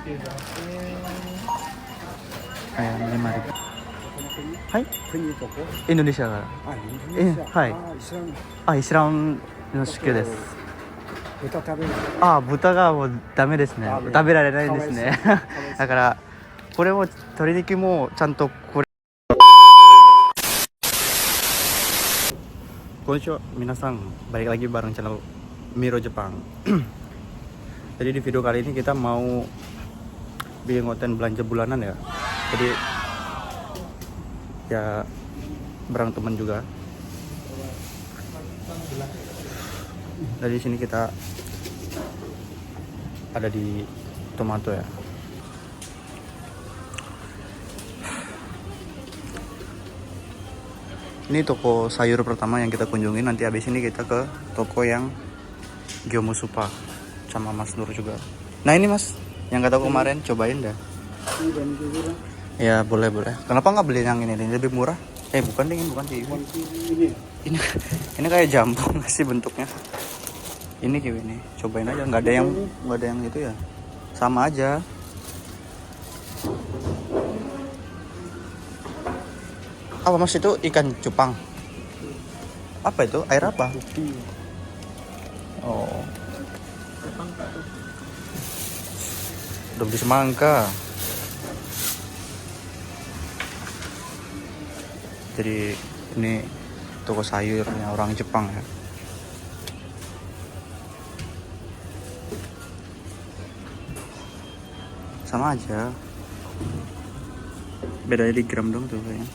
Ayam 5.000. Hai? 国どこ？ Indonesia から。あ、インドネシア。はい。あ、イスラム。あ、イスラムの祝です。豚食べる。あ、豚がもうダメですね。ダメ食べられないんですね。かわいそうだからこれも鶏肉もちゃんとこれ。Konnichiwa, minasan, balik lagi bareng channel Miro Jepang. Jadi di video kali ini kita mau bikin konten belanja bulanan ya. Jadi ya bareng teman juga. Dari sini kita ada di Tomato ya. Ini toko sayur pertama yang kita kunjungi. Nanti habis ini kita ke toko yang Gyomusupa sama Mas Nur juga. Nah ini Mas, yang kata kemarin cobain dah. Ya boleh. Kenapa nggak beli yang ini lebih murah? Bukan sih. Ini kayak jambu nggak sih bentuknya? Ini kayak ini. Cobain aja. Nggak ada yang itu ya. Sama aja. Apa Mas itu ikan cupang? Apa itu? Air apa? Oh. Udah beli semangka. Jadi ini toko sayurnya orang Jepang ya. Sama aja. Bedanya di gram dong tuh kayaknya.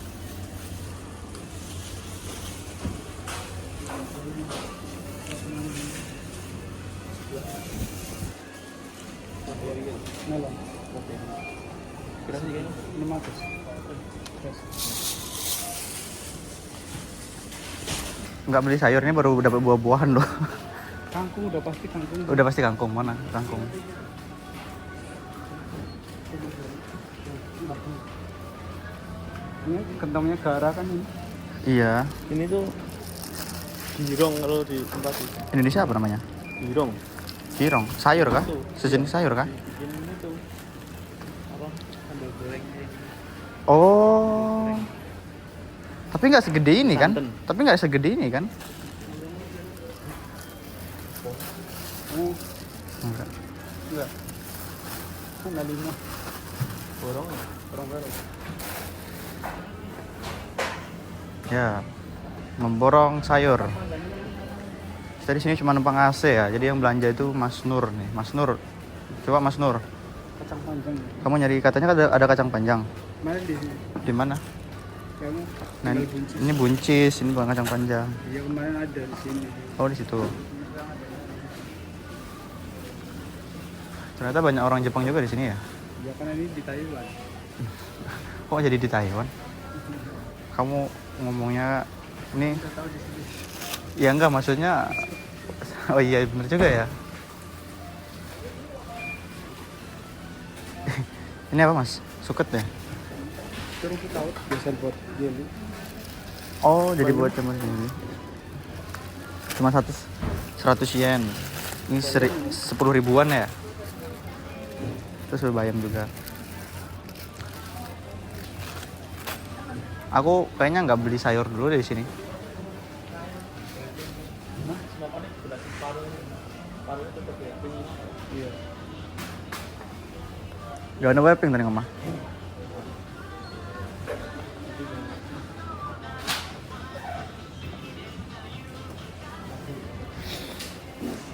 Nggak beli sayurnya baru dapat buah-buahan loh. Kangkung udah pasti kangkung. Udah pasti kangkung. Mana kangkung? Ini kentangnya gara kan ini. Iya. Ini tuh girong kalau di tempat itu. Indonesia apa namanya? Girong. Kirong. Sayur kah? Itu. Sejenis sayur kah? Ini tuh apa? Sambal goreng. Oh. Tapi nggak segede ini kan? Santan. Tapi nggak segede ini kan? Oh, Enggak. enggak. Kan ada 5. Borong. Orang baru. Ya. Memborong sayur. Dari sini cuma numpang AC ya. Jadi yang belanja itu Mas Nur nih. Mas Nur. Coba Mas Nur. Kacang panjang. Kamu nyari katanya ada kacang panjang. Mana di sini? Di mana? Kamu Nah, tinggal buncis. ini buncis, ini bukan kacang panjang. Iya kemarin ada di sini. Oh, di situ. Ternyata banyak orang Jepang juga di sini ya. Ya kan ini di Taiwan. Kok jadi di Taiwan? Kamu ngomongnya ini Kita tahu di sini. ya enggak maksudnya. Oh iya bener juga ya. Ini apa Mas? Suket ya? Terus kita tahu biasa buat jelly. Oh jadi buat teman ini. Cuma 100 yen. Ini 10 ribuan ya. Terus bayam juga. Aku kayaknya nggak beli sayur dulu dari sini. Iya. Gak ada wrapping tadi ngomong.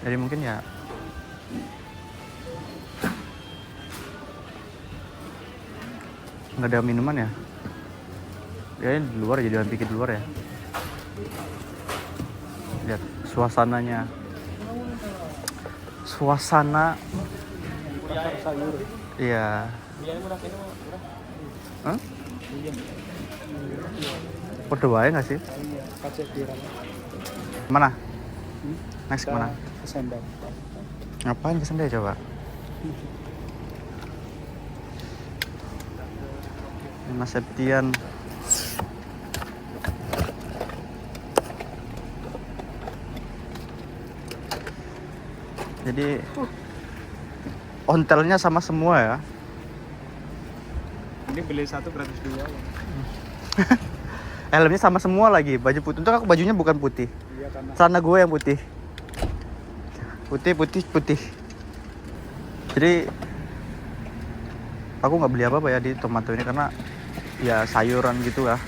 Jadi mungkin ya nggak ada minuman ya. Ya di luar jadi pikir di luar ya. Lihat suasananya. Suasana. Pasar sayur. Iya. Iya murah ini murah. Hah? Iya. Udah wae nggak sih? Iya, kacang dirang. Mana? Next kemana? Ke Sendang. Ngapain ke sana coba? Ini Mas Septian. Jadi ontelnya sama semua ya. Ini beli satu gratis dua. Helmnya sama semua lagi, baju putih. Untuk aku bajunya bukan putih. Iya karena Celana gue yang putih. Putih. Jadi aku nggak beli apa-apa ya di Tomato ini karena ya sayuran gitu lah.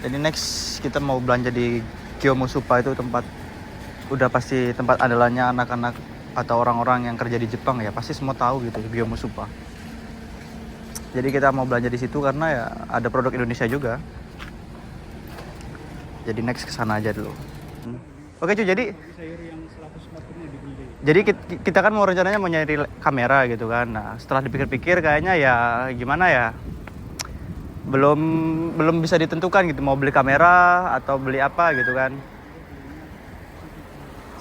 Jadi next kita mau belanja di Gyomusupa, itu udah pasti tempat andalannya anak-anak atau orang-orang yang kerja di Jepang ya, pasti semua tahu gitu Gyomusupa. Jadi kita mau belanja di situ karena ya ada produk Indonesia juga. Jadi next kesana aja dulu. Oke cuy, jadi sayur yang 140-nya dibeli. Jadi kita kan mau rencananya mau nyari kamera gitu kan. Nah setelah dipikir-pikir kayaknya ya gimana ya, belum bisa ditentukan gitu mau beli kamera atau beli apa gitu kan.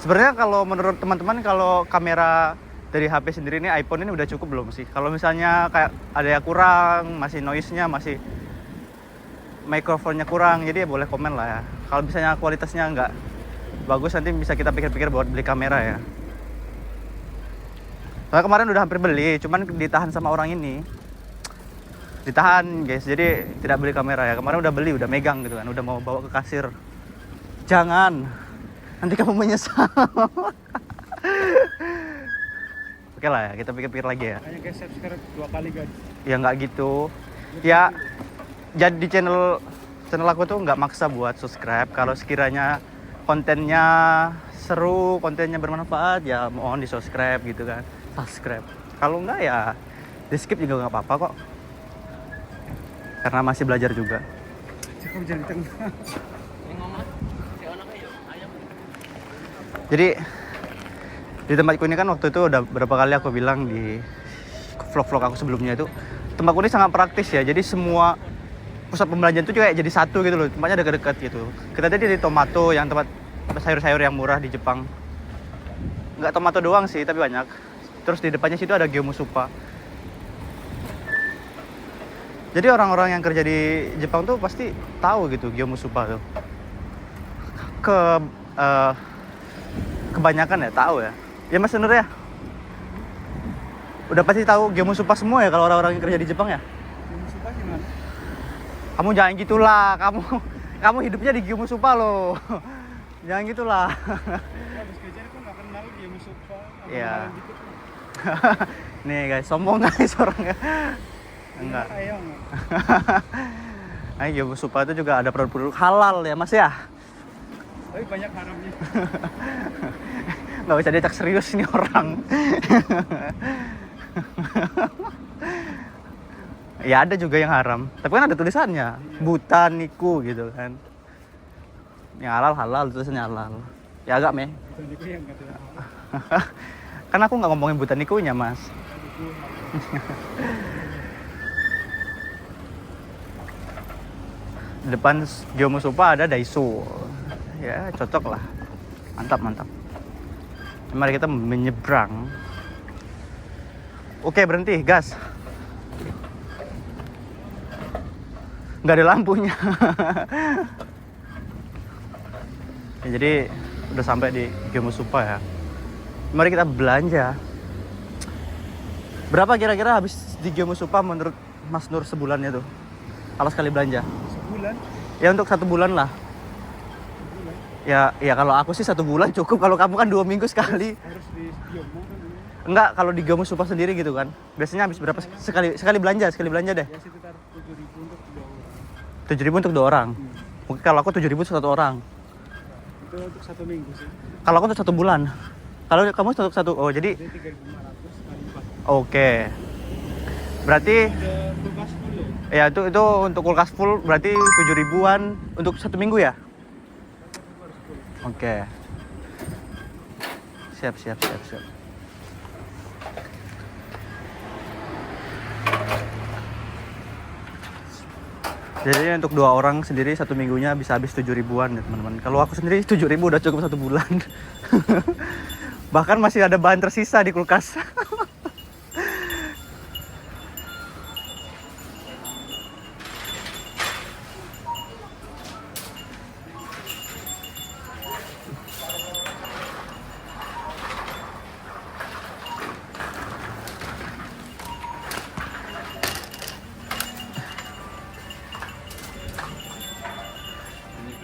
Sebenarnya kalau menurut teman-teman, kalau kamera dari HP sendiri ini, iPhone ini udah cukup belum sih? Kalau misalnya kayak ada yang kurang, masih noise-nya, masih mikrofonnya kurang, jadi ya boleh komen lah ya. Kalau misalnya kualitasnya nggak bagus, nanti bisa kita pikir-pikir buat beli kamera ya. Soalnya kemarin udah hampir beli, cuman ditahan sama orang ini. Ditahan guys, jadi tidak beli kamera ya. Kemarin udah beli, udah megang gitu kan, udah mau bawa ke kasir. Jangan, nanti kamu menyesal. Oke lah ya, kita pikir-pikir lagi ya. Hanya guys subscribe 2 kali guys. Ya nggak gitu. Ya, jadi channel aku tuh nggak maksa buat subscribe. Kalau sekiranya kontennya seru, kontennya bermanfaat, ya mohon di subscribe gitu kan. Subscribe. Kalau nggak ya di skip juga nggak apa-apa kok. Karena masih belajar juga. Cukup jadi tengah. Jadi di tempatku ini kan waktu itu udah berapa kali aku bilang di vlog-vlog aku sebelumnya itu, tempatku ini sangat praktis ya. Jadi semua pusat pembelanjaan itu juga jadi satu gitu loh, tempatnya dekat-dekat gitu. Kita tadi di Tomato, yang tempat sayur-sayur yang murah di Jepang. Nggak Tomato doang sih, tapi banyak. Terus di depannya situ ada Gyomusupa. Jadi orang-orang yang kerja di Jepang tuh pasti tahu gitu Gyomusupa tuh. Kebanyakan ya tahu ya. Ya Mas Nur ya? Udah pasti tahu Gyomusupa semua ya kalau orang-orang yang kerja di Jepang ya? Gyomusupa gimana? Kamu jangan gitulah, kamu hidupnya di Gyomusupa loh. Jangan gitulah. Habis kerja aku nggak kenal Gyomusupa. Iya. Nih guys, sombong guys orangnya. Enggak. Ayo. Nah, Gyomusupa itu juga ada produk-produk halal ya Mas ya? Tapi banyak haramnya. Nggak bisa diajak serius nih orang. Ya ada juga yang haram, tapi kan ada tulisannya Butaniku gitu kan. Yang halal tulisannya halal. Ya agak meh. Butaniku yang nggak tahu. Kan aku nggak ngomongin Butanikunya Mas. Di depan Gyomusupa ada Daiso. Ya cocok lah. Mantap. Mari kita menyeberang. Oke, berhenti, gas. Nggak ada lampunya. Ya, jadi udah sampai di Gyomusupa ya. Mari kita belanja. Berapa kira-kira habis di Gyomusupa menurut Mas Nur sebulannya tuh? Kalau sekali belanja? Sebulan? Ya untuk 1 bulan lah. Ya kalau aku sih 1 bulan cukup. Kalau kamu kan 2 minggu sekali. Harus di Gyomu kan dulu. Enggak, kalau di Gyomusupa sendiri gitu kan. Biasanya habis berapa sekali belanja deh. Ya sekitar 7.000 untuk 2 orang. 7.000 untuk 2 orang. Mungkin kalau aku 7.000 1 orang. Itu untuk 1 minggu sih. Kalau aku untuk 1 bulan. Kalau kamu untuk 1, oh jadi Jadi 3.500 kali 4. oke. Berarti Ada kulkas dulu. ya itu untuk kulkas full berarti 7.000-an untuk 1 minggu ya? Oke. Siap. Jadi untuk 2 orang sendiri 1 minggunya bisa habis 7.000-an ya teman-teman. Kalau aku sendiri 7.000 udah cukup 1 bulan. Bahkan masih ada bahan tersisa di kulkas.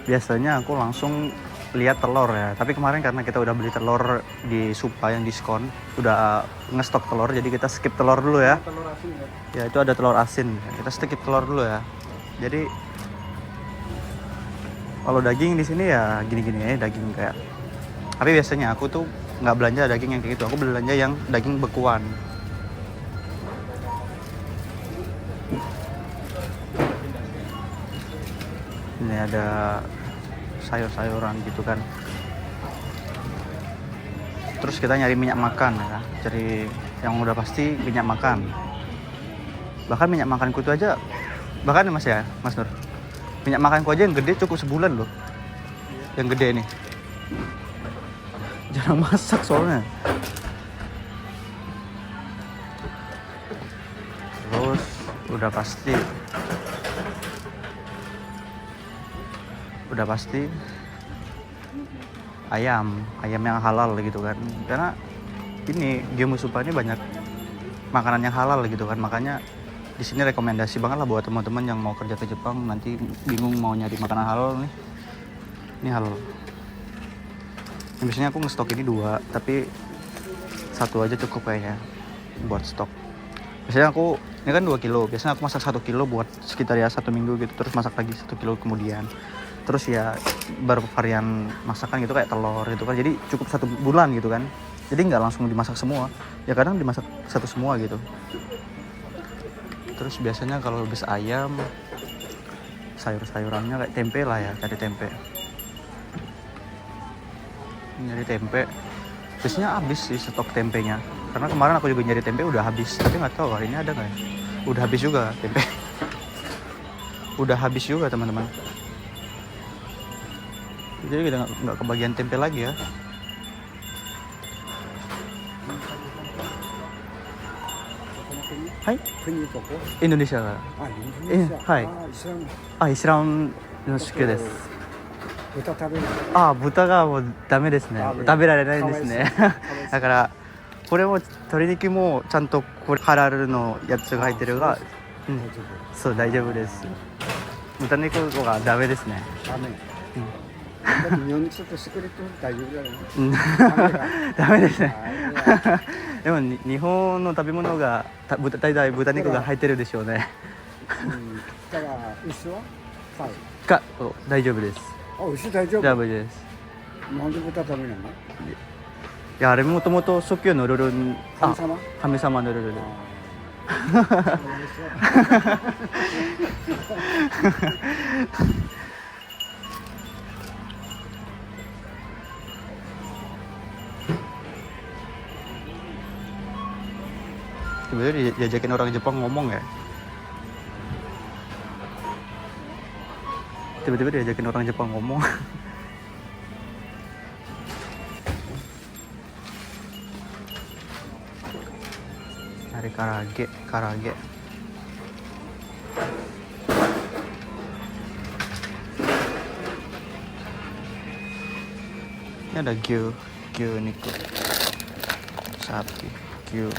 biasanya aku langsung lihat telur ya, tapi kemarin karena kita udah beli telur di Supa yang diskon, udah ngestok telur, jadi kita skip telur dulu ya. Telur asin ya. Ya itu ada telur asin, kita skip telur dulu ya. Jadi kalau daging di sini ya gini-gini ya, daging kayak. Tapi biasanya aku tuh nggak belanja daging yang kayak gitu, aku belanja yang daging bekuan. Ini ada sayur-sayuran gitu kan. Terus kita nyari minyak makan ya, cari yang udah pasti minyak makan. Bahkan minyak makanku itu aja, bahkan Mas ya, Mas Nur, minyak makanku aja yang gede cukup sebulan loh. Yang gede nih. Jarang masak soalnya. Terus udah pasti ayam yang halal gitu kan, karena ini Gyomu Supa ini banyak makanan yang halal gitu kan, makanya di sini rekomendasi banget lah buat teman-teman yang mau kerja ke Jepang nanti bingung mau nyari makanan halal nih, ini halal. Biasanya aku ngestok ini 2, tapi 1 aja cukup kayaknya buat stok. Biasanya aku ini kan 2 kilo, biasanya aku masak 1 kilo buat sekitar ya 1 minggu gitu, terus masak lagi 1 kilo kemudian. Terus ya bervarian masakan gitu kayak telur gitu kan, jadi cukup 1 bulan gitu kan, jadi nggak langsung dimasak semua ya, kadang dimasak satu semua gitu. Terus biasanya kalau habis ayam, sayur-sayurannya kayak tempe lah ya, cari tempe, nyari tempe. Biasanya habis sih stok tempenya, karena kemarin aku juga nyari tempe udah habis, tapi nggak tahu hari ini ada nggak ya. Udah habis juga tempe. Udah habis juga teman-teman. Jadi kita nggak kebagian tempe lagi ya. Hai? Indonesiaか。はい。イスラムの祝です。豚食べる。豚がもうダメですね。食べられないんですね。だからこれも鶏肉もちゃんとこれハラルのやつが入ってるが、そう大丈夫です。豚肉がダメですね。ダメ。日本にちょっとしてくれと大丈夫だよね。ダメですね。でも日本の食べ物が大体豚肉が入ってるでしょうね。だから牛は？大丈夫です。牛大丈夫？大丈夫です。なんで豚食べないの？いやあれもともと初期のルルン、神様のルルル。Tiba-tiba diajakin orang Jepang ngomong ya. Tiba-tiba diajakin orang Jepang ngomong. Cari karage. Ini ada gyu niku. Sapi, gyu.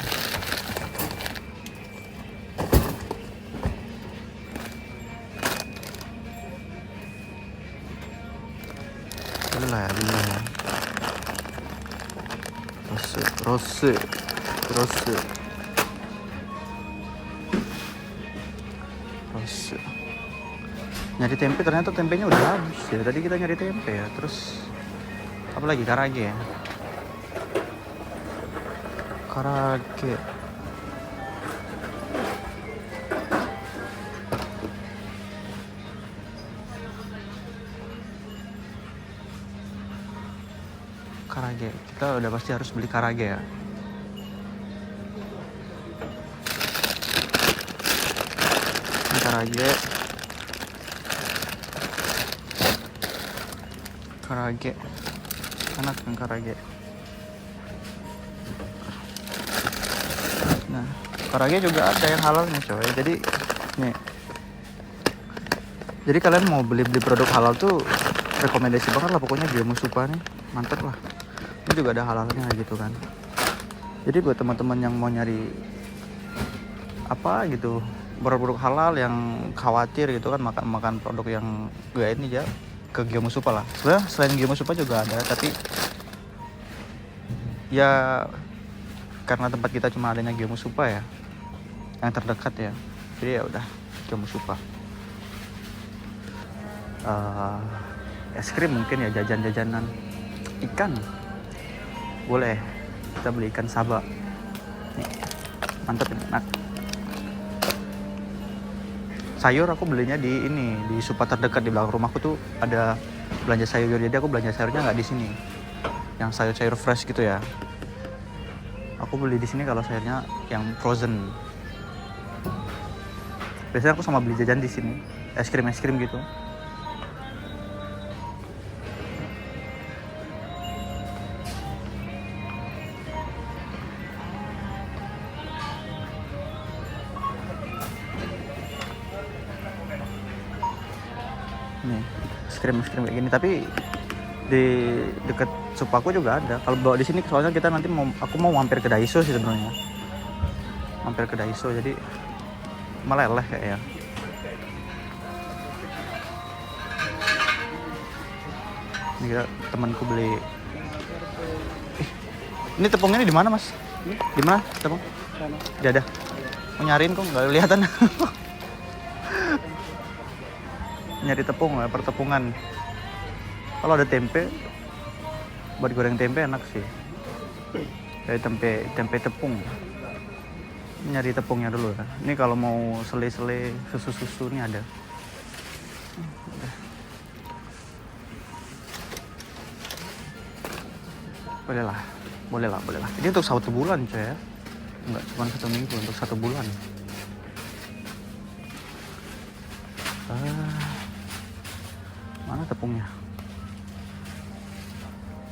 Bismillah. Rosu. Nyari tempe, ternyata tempenya udah habis ya. Tadi kita nyari tempe ya. Terus apa lagi? Karage ya. Karage. Kita udah pasti harus beli karage ya. Karage enak kan karage. Nah karage juga ada yang halal nih coy. Jadi kalian mau beli produk halal tuh rekomendasi banget lah pokoknya Gyomu Supa nih, mantep lah. Ini juga ada halalnya gitu kan. Jadi buat teman-teman yang mau nyari apa gitu produk halal yang khawatir gitu kan makan produk yang gak ini ya, ke Gyomusupa lah. Sebenarnya selain Gyomusupa juga ada, tapi ya karena tempat kita cuma adanya Gyomusupa ya, yang terdekat ya, jadi ya udah Gyomusupa. Es krim mungkin ya, jajan-jajanan, ikan boleh, kita beli ikan saba nih, mantep enak. Sayur aku belinya di ini, di Supa terdekat di belakang rumahku tuh ada belanja sayur, jadi aku belanja sayurnya nggak di sini yang sayur-sayur fresh gitu ya. Aku beli di sini kalau sayurnya yang frozen. Biasanya aku sama beli jajan di sini, es krim gitu. Nih, es krim kayak gini, tapi di dekat Supaku juga ada. Kalau bawa di sini soalnya kita nanti aku mau mampir ke Daiso sih sebenarnya. Mampir ke Daiso, jadi meleleh kayak ya. Ini kita, temanku beli. Ini tepungnya di mana, Mas? Di mana tepung? Di ada. Mau nyariin kok nggak kelihatan. Nyari tepung, pertepungan. Kalau ada tempe, buat goreng tempe enak sih. Kayak tempe tepung. Nyari tepungnya dulu ya. Ini kalau mau sele-sele susu ini ada. Boleh lah. Ini untuk 1 bulan coy ya. Enggak cuma 1 minggu, untuk 1 bulan. Mana tepungnya?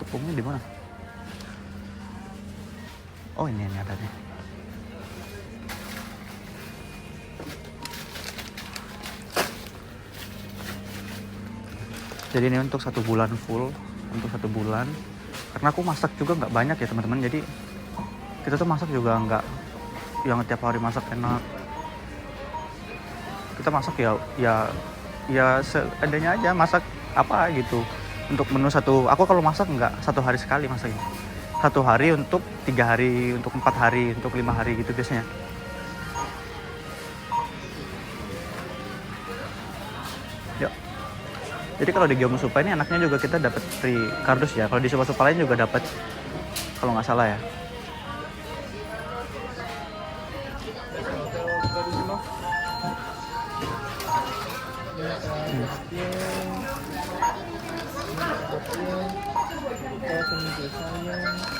Tepungnya di mana? Oh ini ada nih. Jadi ini untuk 1 bulan full, untuk 1 bulan. Karena aku masak juga nggak banyak ya teman-teman. Jadi kita tuh masak juga nggak yang tiap hari masak enak. Kita masak ya seadanya aja, masak apa gitu. Untuk menu aku kalau masak nggak 1 hari sekali masaknya. 1 hari untuk 3 hari, untuk 4 hari, untuk 5 hari gitu biasanya. Yuk. Jadi kalau di Gyomusupa ini anaknya juga kita dapat free kardus ya. Kalau di Supa lain juga dapat, kalau nggak salah ya.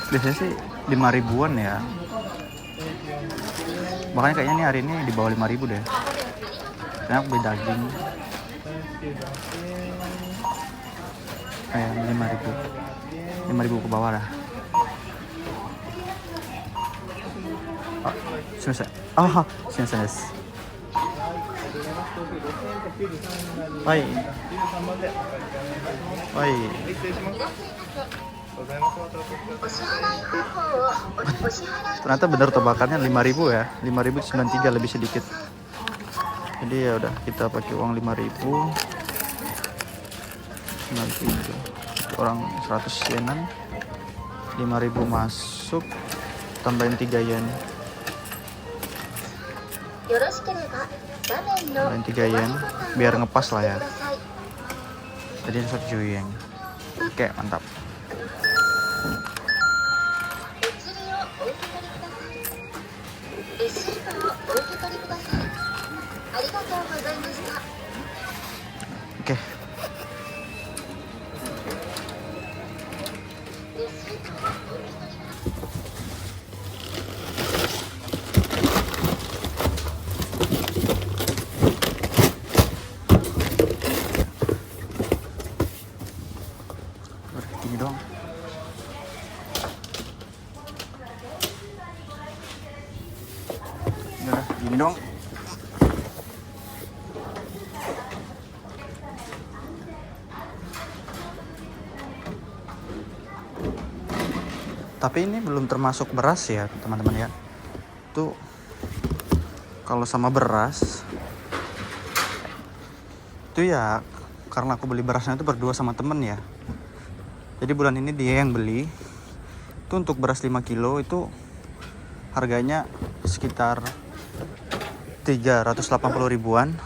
Biasanya sih 5 ribuan ya. Makanya kayaknya nih hari ini di bawah 5 ribu deh. Karena aku beli daging. Kayak 5 ribu ke bawah lah. Sumimasen desu. Hai. Ternyata bener tobakannya 5.000 ya. 5.093 lebih sedikit. Jadi ya udah kita pakai uang 5.000. 93. Orang 100 yenan. 5.000 masuk, tambahin 3 yen. Tambahin 3 yen biar ngepas lah ya. Jadi 1 yen. Oke, mantap. Oke. Gini doang. Udah, gini doang. Tapi ini belum termasuk beras ya teman-teman ya. Tuh kalau sama beras itu ya karena aku beli berasnya itu berdua sama temen ya. Jadi bulan ini dia yang beli. Itu untuk beras 5 kilo itu harganya sekitar 380 ribuan.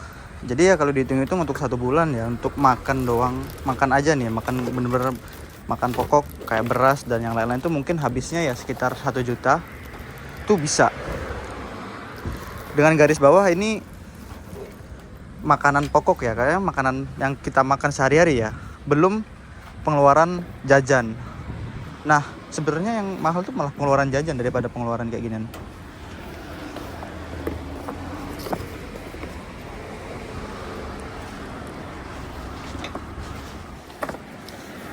Jadi ya kalau dihitung-hitung untuk 1 bulan ya, untuk makan doang, makan aja nih, makan bener-bener makan pokok kayak beras dan yang lain-lain itu mungkin habisnya ya sekitar 1 juta. Itu bisa. Dengan garis bawah ini makanan pokok ya, kayak makanan yang kita makan sehari-hari ya, belum pengeluaran jajan. Nah, sebenarnya yang mahal tuh malah pengeluaran jajan daripada pengeluaran kayak ginian.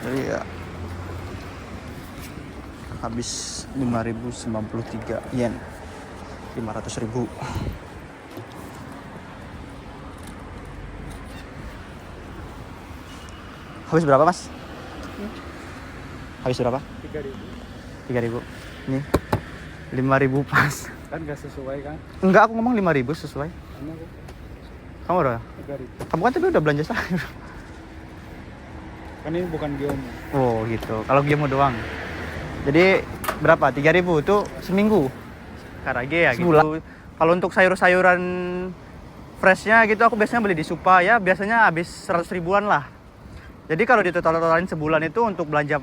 Jadi ya habis 5.093 yen, 500.000. Habis berapa mas? Habis berapa? 3.000. 3.000. Nih 5.000 pas. Kan gak sesuai kan? Enggak, aku ngomong 5.000 sesuai. Ini aku Kamu udah? 3.000. Kamu kan tadi udah belanja sayur. Kan ini bukan biomu. Oh gitu. Kalau Giamo doang. Jadi berapa? 3.000 itu seminggu. Karage ya Sebulan. gitu. Kalau untuk sayur-sayuran freshnya gitu aku biasanya beli di Supa ya, biasanya habis 100 ribuan lah. Jadi kalau ditotal-totalin sebulan itu untuk belanja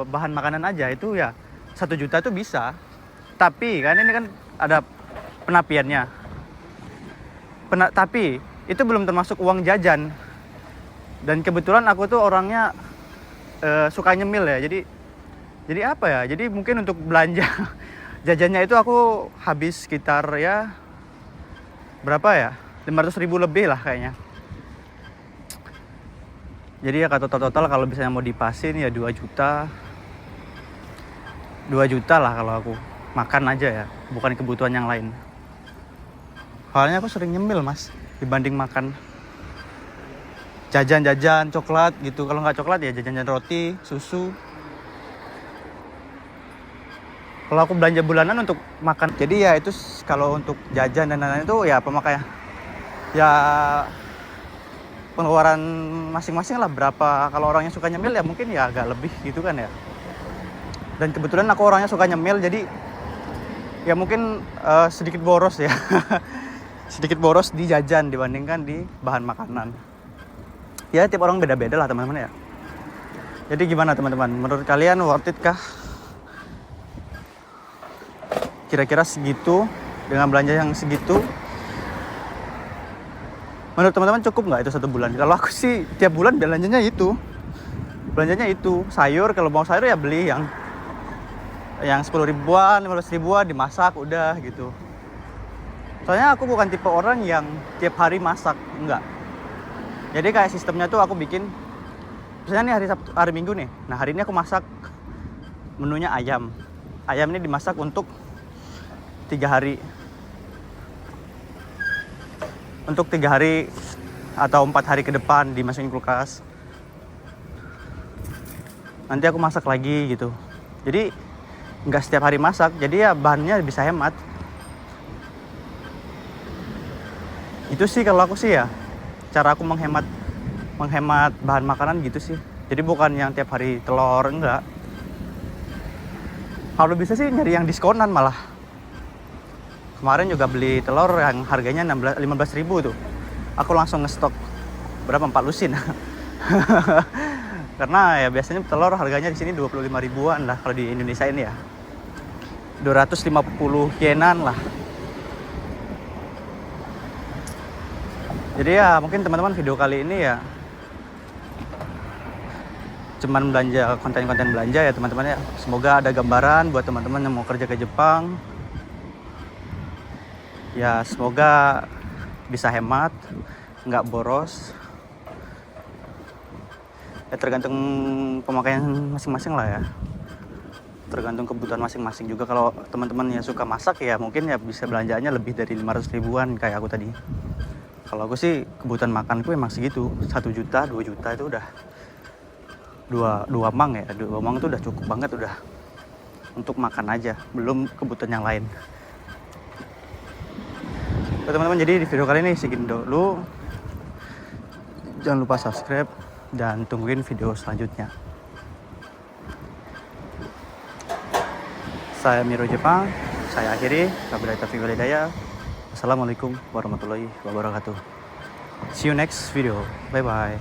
bahan makanan aja itu ya 1 juta itu bisa. Tapi kan ini kan ada penapiannya. Tapi itu belum termasuk uang jajan. Dan kebetulan aku tuh orangnya suka nyemil ya. Jadi apa ya? Jadi mungkin untuk belanja jajannya itu aku habis sekitar ya berapa ya? 500 ribu lebih lah kayaknya. Jadi ya total kalau misalnya mau dipasin ya 2 juta. 2 juta lah kalau aku makan aja ya, bukan kebutuhan yang lain. Soalnya aku sering nyemil mas, dibanding makan jajan-jajan coklat gitu. Kalau nggak coklat ya jajan-jajan roti, susu. Kalau aku belanja bulanan untuk makan, jadi ya itu kalau untuk jajan dan lain-lain itu ya pemakaian ya pengeluaran masing-masing lah berapa. Kalau orangnya suka nyemil ya mungkin ya agak lebih gitu kan ya. Dan kebetulan aku orangnya suka nyemil, jadi ya mungkin sedikit boros ya. Sedikit boros di jajan dibandingkan di bahan makanan. Ya tiap orang beda-beda lah teman-teman ya. Jadi gimana teman-teman? Menurut kalian worth it kah? Kira-kira segitu dengan belanja yang segitu? Menurut teman-teman cukup nggak itu 1 bulan? Kalau aku sih tiap bulan belanjanya itu. Belanjanya itu sayur, kalau mau sayur ya beli yang 10 ribuan, 15 ribuan dimasak udah gitu. Soalnya aku bukan tipe orang yang tiap hari masak, enggak. Jadi kayak sistemnya tuh aku bikin, misalnya nih hari Sabtu, hari Minggu nih. Nah hari ini aku masak menunya ayam. Ayam ini dimasak untuk 3 hari. Untuk 3 hari atau 4 hari ke depan dimasukin kulkas. Nanti aku masak lagi gitu. Jadi nggak setiap hari masak, jadi ya bahannya bisa hemat. Itu sih kalau aku sih ya, cara aku menghemat bahan makanan gitu sih. Jadi bukan yang tiap hari telur, enggak. Kalau bisa sih nyari yang diskonan malah. Kemarin juga beli telur yang harganya 15 ribu tuh. Aku langsung ngestok berapa 4 lusin. Karena ya biasanya telur harganya di sini 25 ribuan lah kalau di Indonesia ini ya. 250 yenan lah. Jadi ya mungkin teman-teman video kali ini ya cuman belanja konten-konten belanja ya teman-teman ya. Semoga ada gambaran buat teman-teman yang mau kerja ke Jepang. Ya semoga bisa hemat, nggak boros. Ya tergantung pemakaian masing-masing lah ya. Tergantung kebutuhan masing-masing juga. Kalau teman-teman yang suka masak ya mungkin ya bisa belanjanya lebih dari 500 ribuan kayak aku tadi. Kalau aku sih kebutuhan makanku emang segitu, 1 juta, 2 juta itu udah dua mang ya, 2 mang itu udah cukup banget udah untuk makan aja, belum kebutuhan yang lain. Oke, teman-teman, jadi di video kali ini segini dulu. Jangan lupa subscribe dan tungguin video selanjutnya. Saya Miro Jepang, saya akhiri. Wabillahi taufiq wal hidayah. Assalamualaikum warahmatullahi wabarakatuh. See you next video. Bye bye.